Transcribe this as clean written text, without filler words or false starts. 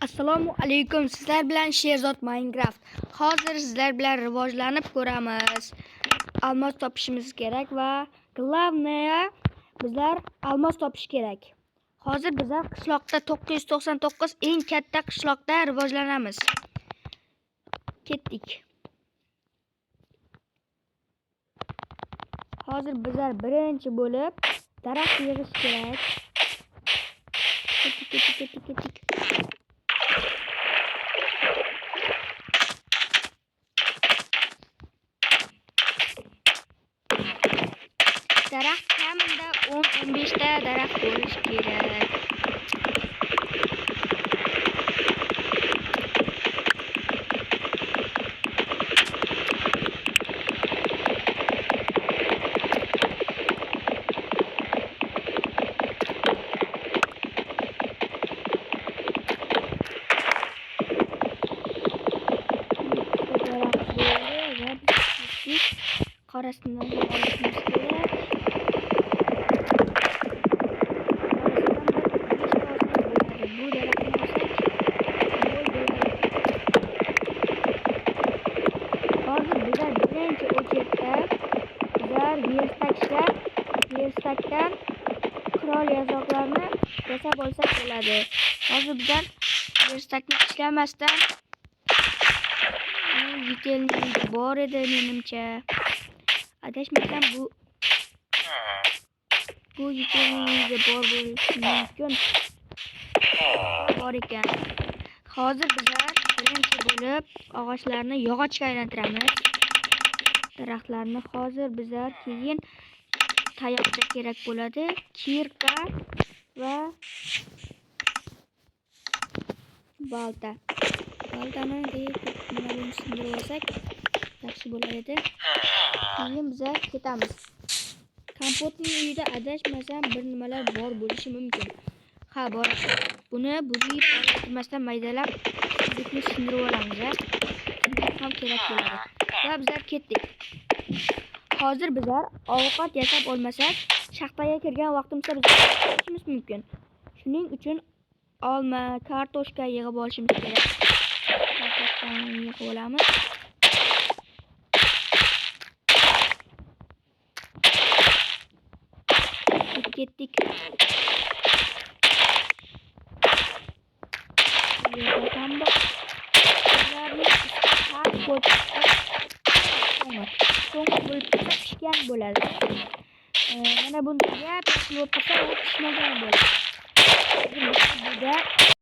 Assalomu alaykum. Sizlar bilan Sherzod Minecraft. Hozir sizlar bilan rivojlanib ko'ramiz. Almos topishimiz kerak va главное bizlar almos topish kerak. Hozir bizlar qishloqda 999 eng katta qishloqda rivojlanamiz. Ketdik. Hozir bizlar birinchi bo'lib daraxt yig'ish kerak. Ketdik. Daraxt kamida 10-15 ta daraxt bo'lishi kerak. Qorasidan olishimiz kerak. Bu daraxtni olsak hozir bizlar birinchi o'chirda bizlar verstakdan qurol yazoqlarni yasab olsak bo'ladi. Hozir bizlar verstakni ishlamasdan yitelning bor edi menimcha. Adashmasam bu yitelning bor bo'lishi mumkin. Bor ekan. Hozir bizlar birinchi bo'lib og'ochlarni yog'ochga aylantiramiz. Daraxtlarni hozir bizlar keyin tayoqcha kerak bo'ladi, kirka va balta. Baltani nima sindirib olsak yaxshi bo'lar edi. Keyin bizlar ketamiz. Kompotning uyida adashmasam bir nimalar bor bo'lishi mumkin. Ha, bor. Buni buzib olmasdan maydalab bizga sindirib olamiz. Ham kerak bo'ladi. Va bizlar ketdik. Hozir bizlar ovqat yasab olmasak, shaxtaga kirgan vaqtimizda bizimiz mumkin. Shuning uchun olma, kartoshka yig'ib olishimiz kerak. Kartoshkani yig'ib olamiz. Ketdik. Pishgan bo'ladi. Mana bunga pishib tursa, u pishmagan bo'ladi.